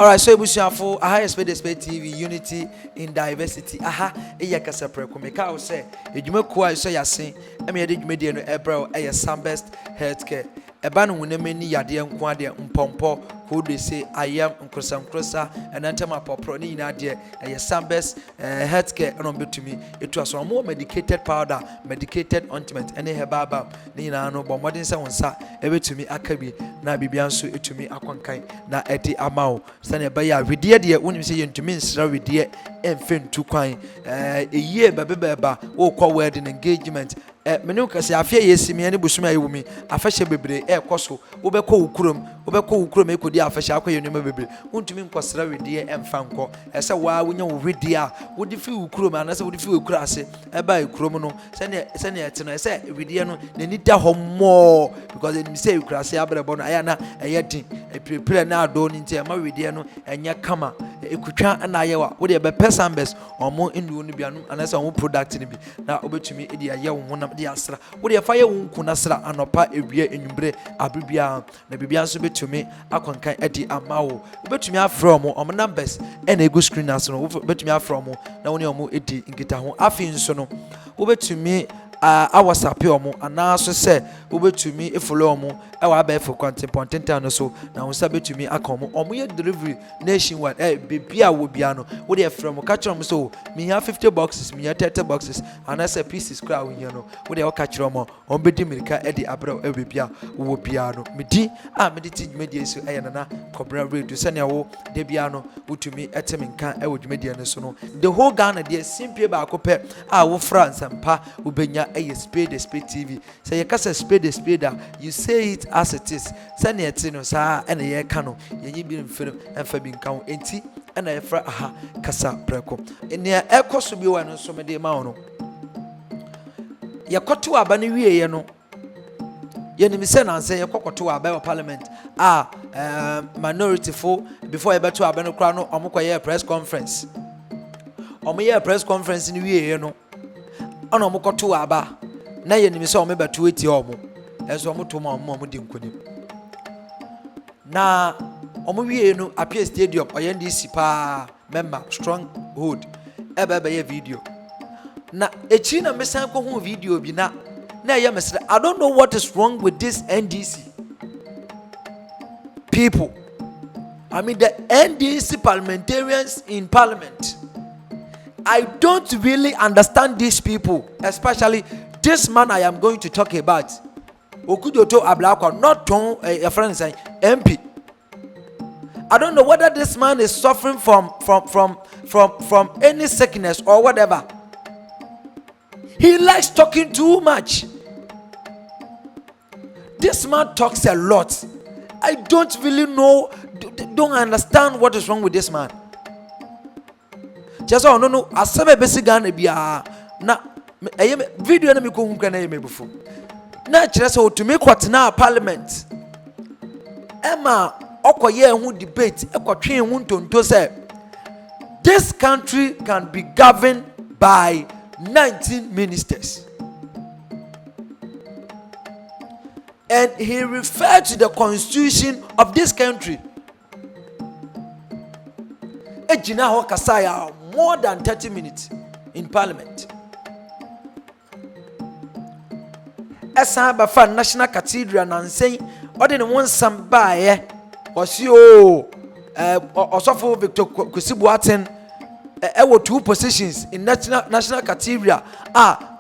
Alright, so Bushafo, aha, Spade TV, unity in diversity. Aha, Kasapreko. Make out say, you may quite say, I made media no ebro, a Sunbest healthcare. A ban when many yadian quadia umpompo, who they say I am Crossa, and Antama Poproni Nadia, a Sunbest healthcare, and on to me. It was a more medicated powder, medicated ointment, and a hebaba, Nina no bombarding someone sa, ever to me Akabi, Nabibiansu, it to me Aquankai, na eti amao. Sane baya widie de woni se yentumi nsra widie emfen tu kwan year beba wo kwa wedding engagement menu kase afia yesimi ane busuma yewumi afahye bebre ekoso wo bekọ ukurom ekodi afahye akwa yenuma bebre wontumi nkosra widie emfa nko ese wa wonya wo widie a wodi fi ukurom anase wodi fi okura ase eba ukurom no sane etino ese widie no nani da homo because it say ukura ase abrebo no aya na eyedin prepare na ado ni ntia ma widie no enya kama ekutwa na ayewa wo de be pesambes omo ndu no bianum anase omo product ni bi na obetumi edi aye wo honam de asra wo de fa ye wo nkuna sra anopa ewie enwumbre abibia na bibia so betumi akonkan edi amawo obetumi afro omo numbers na ego screen aso no obetumi afro omo na woni omo edi nkita ho afi nso no obetumi a WhatsApp omo anaso se obetumi follow omo e wa ba for content no so na wo sa betumi akomo omo ye delivery nationwide bibia wo bia no wo de from catch omo so me have 50 boxes me have 30 boxes anasa pieces kra wo nya no wo de wo catch omo on bedi mirika e de abra e bibia wo bia no medi me de ti media so e na kobra radio se na wo de bia no wotumi etemi nka e wo media no so no the whole Ghana de simple ba akopɛ a wo France mpa wo benya Spade TV. Say you kasa Spade you say it as it is. Send it to no sa and ye kano. Ye be in film and fabin count enti and I fra aha Kasapreko. In near echo so be one so many mauno. Ya kotu abani wie no. Ye ni sen and say ya kokoto aba parliament. Minority for before you better abano krano omokoye press conference. Omoye press conference ni wie no. Ono mokoto aba na ye nimisa o mebatu eti omo enso omo to ma omo di nkoni na omo wie no apia stadium oyendisi pa member stronghold ebe ye video na echi na mesan ko hu video bi na ye mesre I don't know what is wrong with this NDC people. I mean the NDC parliamentarians in parliament. I don't really understand these people, especially this man I am going to talk about. Okudzeto Ablakwa, not a friend saying MP. I don't know whether this man is suffering from any sickness or whatever. He likes talking too much. This man talks a lot. I don't really know, don't understand what is wrong with this man. Just no asebe besi Ghana bia na video na me ko hu kana yeme before na kire se otumi kwatena parliament ema okoye hu debate ekotwe hu ntonto se this country can be governed by 19 ministers, and he referred to the constitution of this country. Ejina ho kasaya more than 30 minutes in parliament. Esa ba fa national cathedral na nsen ode ne won sam baaye osi osofo Victor Kwesibuaten wo two positions in national cathedral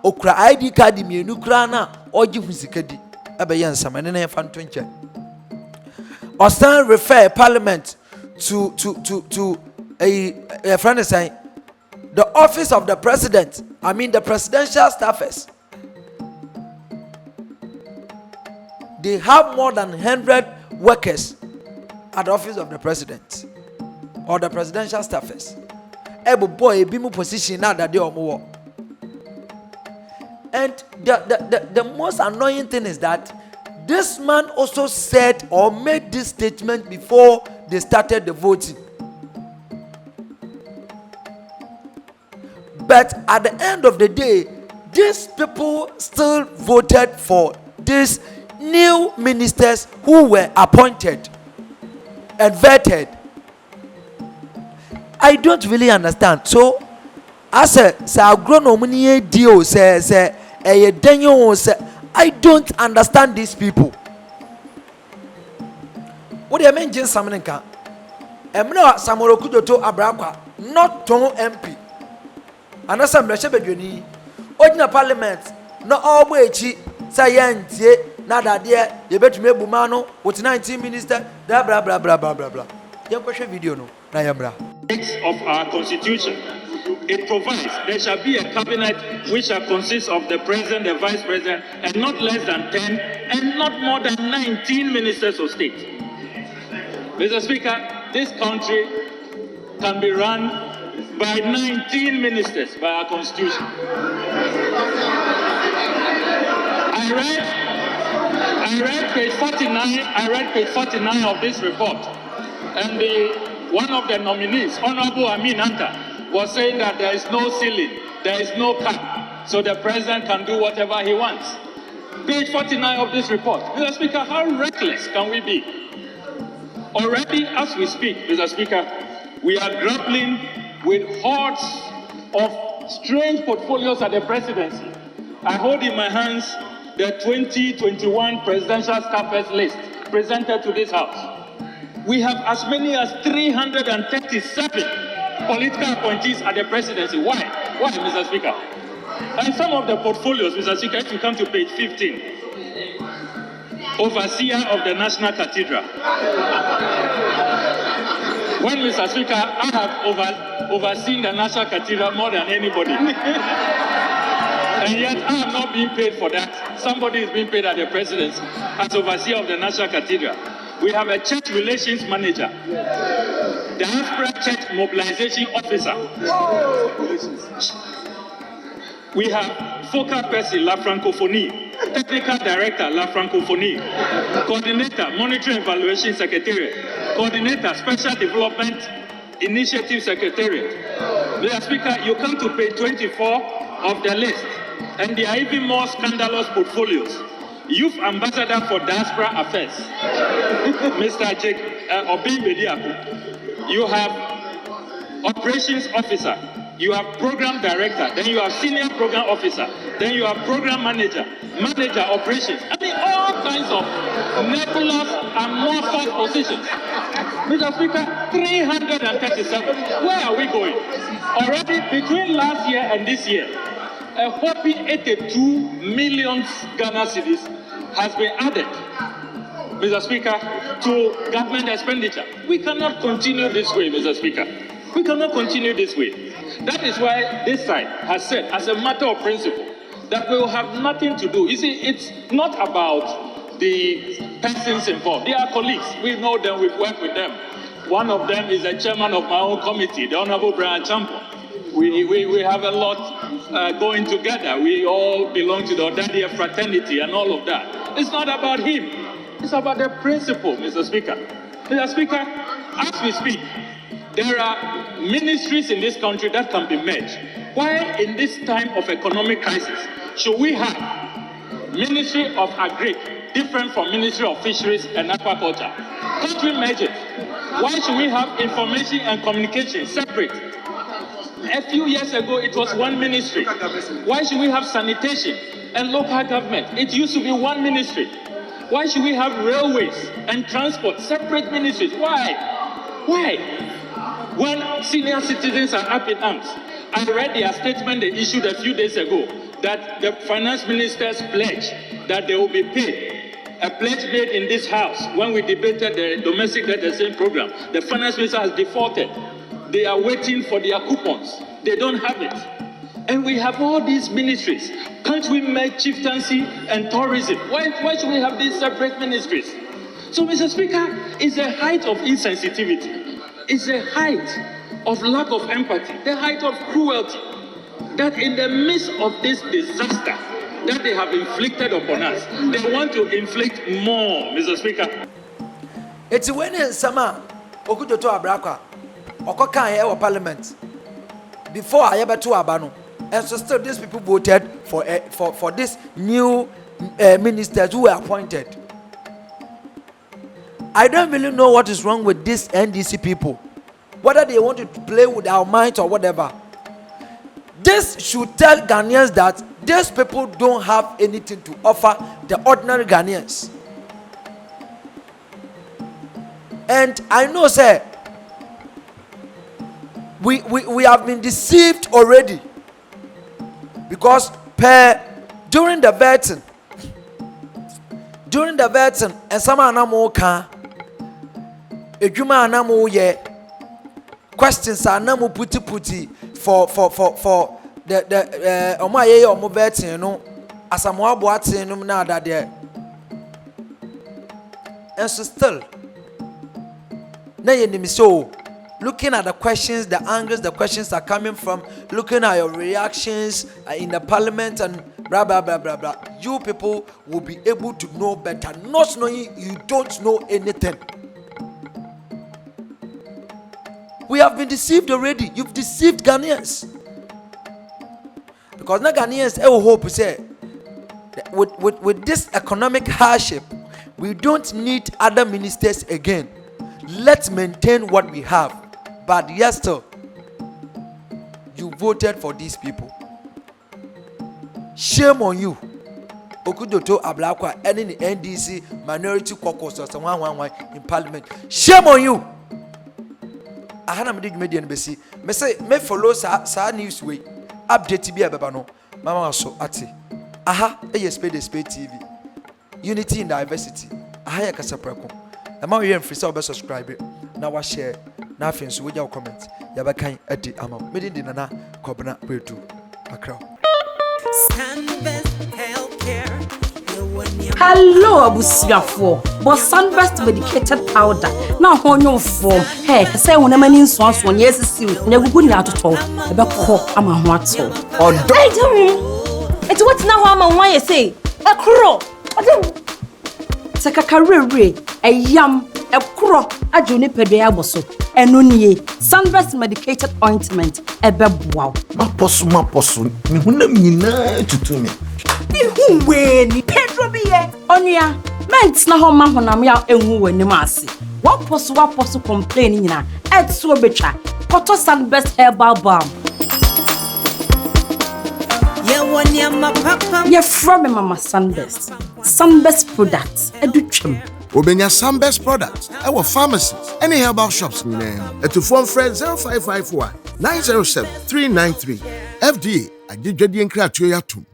okura ID card mienu kura na oji husikadi abaye nsam ene na fa nto nche. Osan refer parliament to a friend is saying the office of the president, I mean the presidential staffers, they have more than 100 workers at the office of the president or the presidential staffers. Every boy be more position now that they are more. And the most annoying thing is that this man also said or made this statement before they started the voting. But at the end of the day, these people still voted for these new ministers who were appointed and vetted I don't really understand. So as a agronomy deal says a Daniel say I don't understand these people. What do you mean, Jim Samaninka? Emna Okudzeto Ablakwa, not Ton MP. And as I'm Rashebeduni, Odina Parliament, no all way chi, Sayantie, nada dear, you bet me Bumano, with 19 minister, blah blah blah blah blah blah blah. Your question video no, Nayambra. Of our constitution, it provides there shall be a cabinet which shall consist of the president, the vice president, and not less than 10 and not more than 19 ministers of state. Mr. Speaker, this country can be run by 19 ministers by our constitution. I read page 49. I read page 49 of this report, and one of the nominees, Honorable Amin Anta, was saying that there is no ceiling, there is no cap, so the president can do whatever he wants. Page 49 of this report. Mr. Speaker, how reckless can we be? Already, as we speak, Mr. Speaker, we are grappling with hordes of strange portfolios at the presidency. I hold in my hands the 2021 presidential staffers list presented to this House. We have as many as 337 political appointees at the presidency. Why? Why, Mr. Speaker? And some of the portfolios, Mr. Speaker, if you come to page 15, Overseer of the National Cathedral. When, Mr. Speaker, I have overseen the National Cathedral more than anybody. And yet I am not being paid for that. Somebody is being paid at the presidency as Overseer of the National Cathedral. We have a church relations manager, diaspora church mobilization officer. We have focal person, La Francophonie, technical director, La Francophonie, coordinator, monitoring evaluation secretariat, coordinator, special development initiative secretariat. Mr. Speaker, you come to page 24 of the list, and there are even more scandalous portfolios. Youth Ambassador for Diaspora Affairs, Mr. Jake Obin Bediaku. You have Operations Officer, you have Program Director, then you have Senior Program Officer, then you have Program Manager, Manager Operations. I mean, all kinds of nebulous and amorphous positions. Mr. Speaker, 337. Where are we going? Already between last year and this year, a whopping 82 million Ghana cedis has been added, Mr. Speaker, to government expenditure. We cannot continue this way, Mr. Speaker. We cannot continue this way. That is why this side has said, as a matter of principle, that we will have nothing to do. You see, it's not about the persons involved. They are colleagues. We know them, we've worked with them. One of them is the chairman of my own committee, the Honorable Brian Champo. We have a lot going together. We all belong to the Odadia fraternity and all of that. It's not about him. It's about the principle, Mr. Speaker. Mr. Speaker, as we speak, there are ministries in this country that can be merged. Why in this time of economic crisis should we have Ministry of Agri different from Ministry of Fisheries and Aquaculture? Can't we merge it? Why should we have information and communication separate? A few years ago, it was one ministry. Why should we have sanitation and local government? It used to be one ministry. Why should we have railways and transport, separate ministries? Why? Why? When senior citizens are up in arms, I read their statement they issued a few days ago that the finance ministers pledge that they will be paid. A pledge made in this house when we debated the domestic debt exchange program. The finance minister has defaulted. They are waiting for their coupons. They don't have it. And we have all these ministries. Can't we make chieftaincy and tourism? Why should we have these separate ministries? So, Mr. Speaker, it's a height of insensitivity. It's a height of lack of empathy, the height of cruelty, that in the midst of this disaster that they have inflicted upon us, they want to inflict more, Mr. Speaker. It's when Sama Okudzeto Ablakwa Okoka here or Parliament before I ever to Abano, and so still these people voted for this new ministers who were appointed. I don't really know what is wrong with these NDC people. whether they want to play with our minds or whatever. This should tell Ghanaians that these people don't have anything to offer the ordinary Ghanaians. And I know, sir, we have been deceived already, because during the vetting, and some anamo can ejuma anamo ye questions anamo puti for the omo ye omo vetting no asamo aboaten no na ada there. And so still na ye nimi so looking at the questions, the angles the questions are coming from, looking at your reactions in the parliament and blah blah blah blah blah, you people will be able to know better, not knowing you don't know anything. We have been deceived already. You've deceived Ghanaians, because now Ghanaians hope say with this economic hardship, we don't need other ministers again. Let's maintain what we have. But yes, still, you voted for these people. Shame on you. Okudzeto Ablakwa, any NDC minority caucus or someone in parliament. Shame on you. I had a media embassy. Me say me follow sa news way. Update be a no. Mama so ati. Aha, Spade TV. Unity in diversity. Aha Kasapreko. Am I here free so subscribe. Now wa share. Now friends with your comment. Yabakan edi ama. Made in nana kobna petu. Akra. Hello, Abusiafo. But Sunburst medicated powder. Now, on your form. Hey, say when a man in swans one years is still never good now to talk about cock. I'm a what so. Oh, it's what now I'm on why you say a crow. Take a career, a yam, a crow, a juniper bosso, and nunye. Sunburst medicated ointment, a bebwao. My possum, to me. When Pedro be onia, men's na home man when I'm out and woo in the massy. What possible complaining na at so betra, Cotton Sunburst herbal balm. You're from Mama Sunburst. Sunburst products, a duchum. Obenya Sunburst products, our pharmacies, any herbal shops name. And to phone friend 0551 907 393. FDA, I did Jedian Cratoya too.